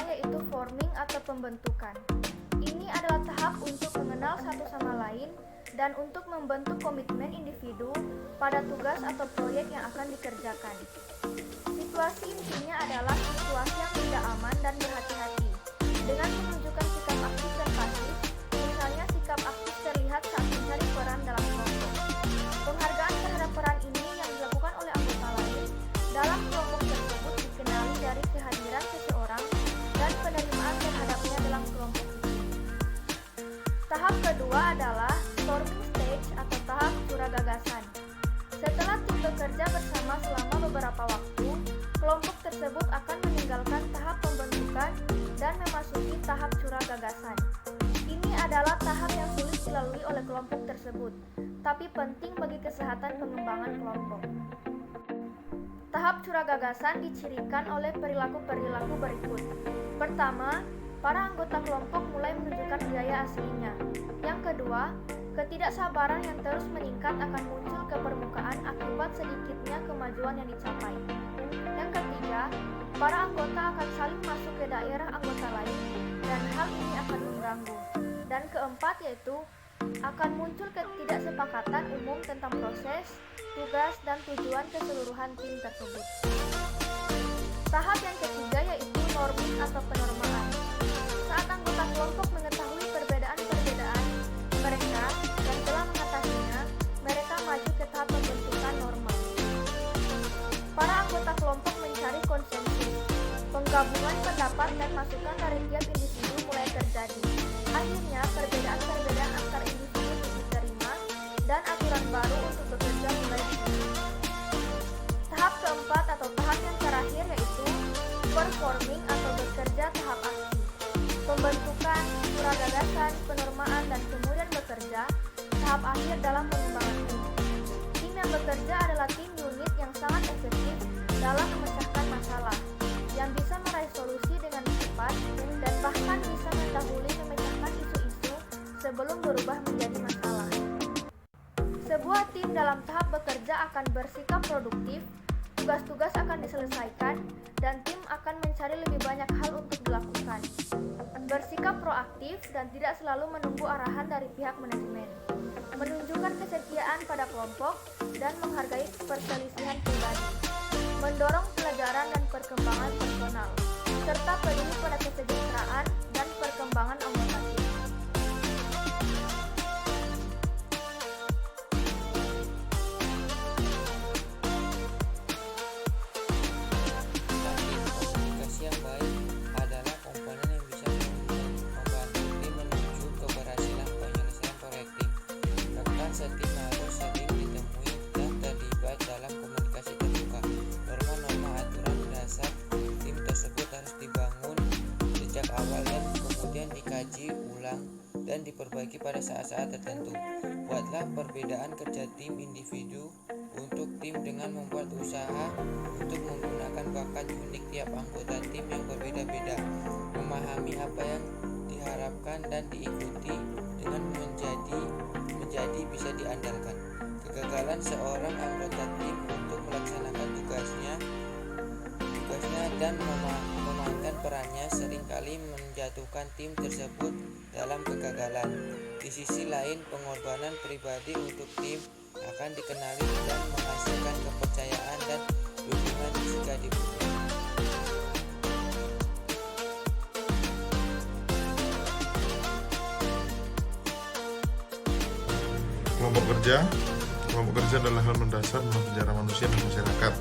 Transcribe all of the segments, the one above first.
yaitu forming atau pembentukan. Ini adalah tahap untuk mengenal satu sama lain dan untuk membentuk komitmen individu pada tugas atau proyek yang akan dikerjakan. Situasi intinya adalah situasi yang tidak aman dan berhati-hati, dengan menunjukkan sikap aktif dan pasif, misalnya sikap aktif terlihat saat mencari peran dalam kelompok. Penghargaan terhadap peran ini yang dilakukan oleh anggota lain dalam kelompok tersebut dikenali dari kehadiran seseorang dan penerimaan terhadapnya dalam kelompok itu. Tahap kedua adalah forming stage atau tahap curah gagasan. Setelah tim bekerja bersama selama beberapa waktu, kelompok tersebut akan meninggalkan tahap pembentukan dan memasuki tahap curah gagasan. Ini adalah tahap yang sulit dilalui oleh kelompok tersebut, tapi penting bagi kesehatan pengembangan kelompok. Tahap curah gagasan dicirikan oleh perilaku-perilaku berikut. Pertama, para anggota kelompok mulai menunjukkan gaya aslinya. Yang kedua, ketidaksabaran yang terus meningkat akan muncul ke permukaan akibat sedikitnya kemajuan yang dicapai. Yang ketiga, para anggota akan saling masuk ke daerah anggota lain dan hal ini akan mengganggu. Dan keempat yaitu akan muncul ketidaksepakatan umum tentang proses, tugas, dan tujuan keseluruhan tim tersebut. Tahap yang ketiga yaitu norming atau penormaan. Saat anggota kelompok mengetahui perbedaan-perbedaan mereka dan telah mengatasinya, mereka maju ke tahap pembentukan norma. Para anggota kelompok mencari konsensus. Penggabungan pendapat dan masukan dari tiap individu mulai terjadi. Akhirnya, perbedaan-perbedaan antar individu diterima dan aturan baru untuk bekerja mulai dibuat. Tahap keempat atau tahap yang terakhir yaitu performing atau bekerja tahap aksi. Pembentukan, curah gagasan, penormaan, dan kemudian bekerja, tahap akhir dalam pengembangan tim. Tim yang bekerja adalah tim unit yang sangat efektif dalam memecahkan masalah, yang bisa meraih solusi dengan cepat dan bahkan bisa mendahului memecahkan isu-isu sebelum berubah menjadi masalah. Sebuah tim dalam tahap bekerja akan bersikap produktif, tugas-tugas akan diselesaikan, dan tim akan mencari lebih banyak hal untuk dilakukan. Bersikap proaktif dan tidak selalu menunggu arahan dari pihak manajemen. Menunjukkan kesetiaan pada kelompok dan menghargai perselisihan pribadi. Mendorong pelajaran dan perkembangan personal, serta peduli pada kesejahteraan dan perkembangan anggota tim. Komunikasi yang baik adalah komponen yang bisa membantu tim menuju keberhasilan penyelesaian proyek tim. Rekan setim harus sering ditemui dan terlibat dalam komunikasi terbuka. Norma-norma aturan dasar tim tersebut harus dibangun sejak awal dan kemudian dikaji ulang dan diperbaiki pada saat-saat tertentu. Buatlah perbedaan kerja tim individu untuk tim dengan membuat usaha untuk menggunakan bakat unik tiap anggota tim yang berbeda-beda, memahami apa yang diharapkan dan diikuti dengan menjadi bisa diandalkan. Kegagalan seorang anggota tim untuk melaksanakan tugasnya dan memainkan perannya seringkali menjatuhkan tim tersebut dalam kegagalan. Di sisi lain, pengorbanan pribadi untuk tim akan dikenali dan menghasilkan kepercayaan dan dukungan jika dibutuhkan. Kelompok kerja adalah hal mendasar dalam sejarah manusia dan masyarakat.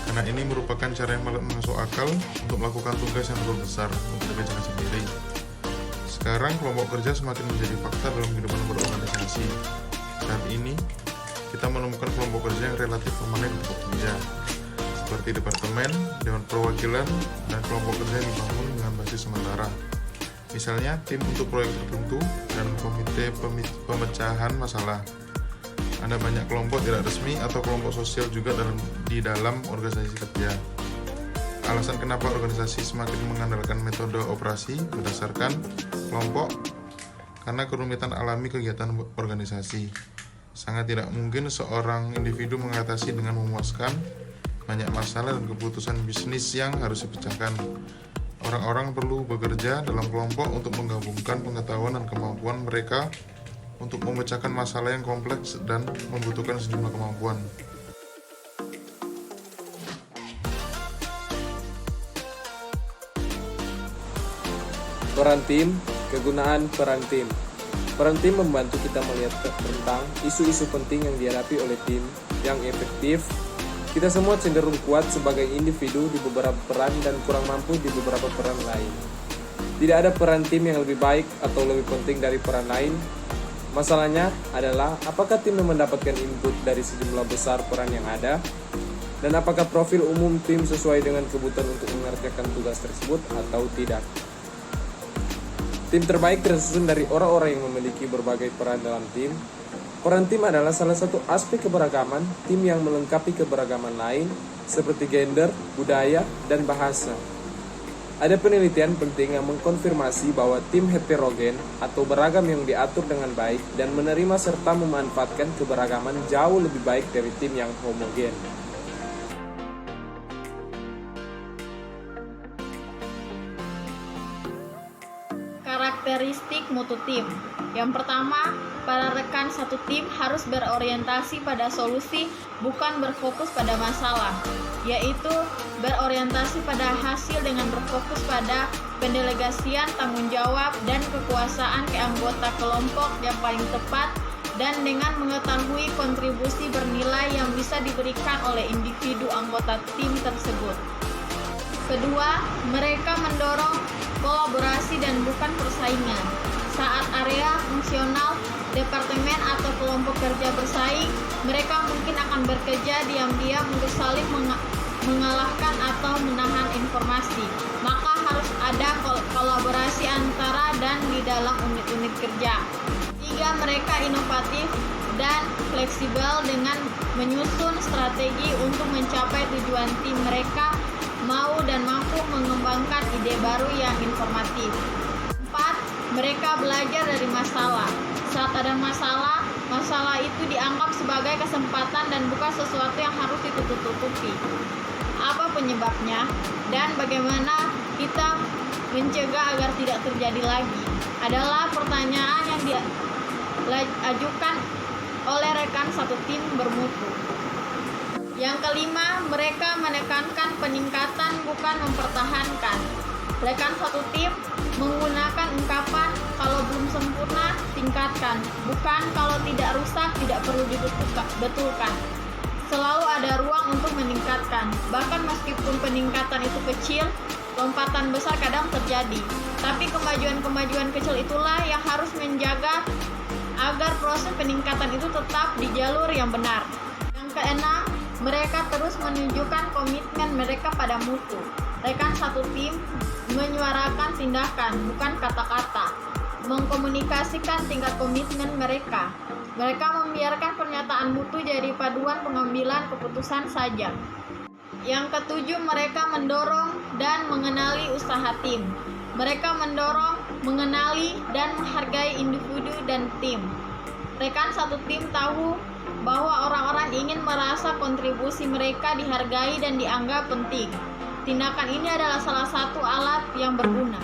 Karena ini merupakan cara yang masuk akal untuk melakukan tugas yang terlalu besar untuk dikerjakan sendiri. Sekarang kelompok kerja semakin menjadi fakta dalam kehidupan berorganisasi. Saat ini, kita menemukan kelompok kerja yang relatif permanen di tempat kerja, seperti departemen, dewan perwakilan, dan kelompok kerja yang dibangun dengan basis sementara. Misalnya, tim untuk proyek tertentu dan komite pemecahan masalah. Ada banyak kelompok tidak resmi atau kelompok sosial juga di dalam organisasi kerja. Alasan kenapa organisasi semakin mengandalkan metode operasi berdasarkan kelompok, karena kerumitan alami kegiatan organisasi. Sangat tidak mungkin seorang individu mengatasi dengan memuaskan banyak masalah dan keputusan bisnis yang harus dipecahkan. Orang-orang perlu bekerja dalam kelompok untuk menggabungkan pengetahuan dan kemampuan mereka untuk memecahkan masalah yang kompleks dan membutuhkan sejumlah kemampuan. Peran tim, kegunaan peran tim. Peran tim membantu kita melihat tentang isu-isu penting yang dihadapi oleh tim yang efektif. Kita semua cenderung kuat sebagai individu di beberapa peran dan kurang mampu di beberapa peran lain. Tidak ada peran tim yang lebih baik atau lebih penting dari peran lain. Masalahnya adalah apakah tim mendapatkan input dari sejumlah besar peran yang ada, dan apakah profil umum tim sesuai dengan kebutuhan untuk mengerjakan tugas tersebut atau tidak. Tim terbaik tersusun dari orang-orang yang memiliki berbagai peran dalam tim. Peran tim adalah salah satu aspek keberagaman tim yang melengkapi keberagaman lain seperti gender, budaya, dan bahasa. Ada penelitian penting yang mengkonfirmasi bahwa tim heterogen atau beragam yang diatur dengan baik dan menerima serta memanfaatkan keberagaman jauh lebih baik dari tim yang homogen. Karakteristik mutu tim. Yang pertama, para rekan satu tim harus berorientasi pada solusi, bukan berfokus pada masalah, yaitu berorientasi pada hasil dengan berfokus pada pendelegasian tanggung jawab dan kekuasaan ke anggota kelompok yang paling tepat, dan dengan mengetahui kontribusi bernilai yang bisa diberikan oleh individu anggota tim tersebut. Kedua, mereka mendorong kolaborasi dan bukan persaingan. Saat area fungsional, departemen atau kelompok kerja bersaing, mereka mungkin akan bekerja diam-diam untuk saling mengalahkan atau menahan informasi. Maka harus ada kolaborasi antara dan di dalam unit-unit kerja. Tiga, mereka inovatif dan fleksibel dengan menyusun strategi untuk mencapai tujuan tim. Mereka mau dan mampu mengembangkan ide baru yang informatif. 4. Mereka belajar dari masalah. Saat ada masalah itu dianggap sebagai kesempatan dan bukan sesuatu yang harus ditutup-tutupi. Apa penyebabnya dan bagaimana kita mencegah agar tidak terjadi lagi adalah pertanyaan yang diajukan oleh rekan satu tim bermutu. Yang kelima, mereka menekankan peningkatan bukan mempertahankan. Rekan satu tim menggunakan ungkapan kalau belum sempurna, tingkatkan. Bukan kalau tidak rusak, tidak perlu dibetulkan. Selalu ada ruang untuk meningkatkan. Bahkan meskipun peningkatan itu kecil, lompatan besar kadang terjadi. Tapi kemajuan-kemajuan kecil itulah yang harus menjaga agar proses peningkatan itu tetap di jalur yang benar. Yang keenam, mereka terus menunjukkan komitmen mereka pada mutu. Rekan satu tim menyuarakan tindakan, bukan kata-kata. Mengkomunikasikan tingkat komitmen mereka. Mereka membiarkan pernyataan mutu jadi paduan pengambilan keputusan saja. Yang ketujuh, mereka mendorong dan mengenali usaha tim. Mereka mendorong, mengenali, dan menghargai individu dan tim. Rekan satu tim tahu bahwa orang-orang ingin merasa kontribusi mereka dihargai dan dianggap penting. Tindakan ini adalah salah satu alat yang berguna.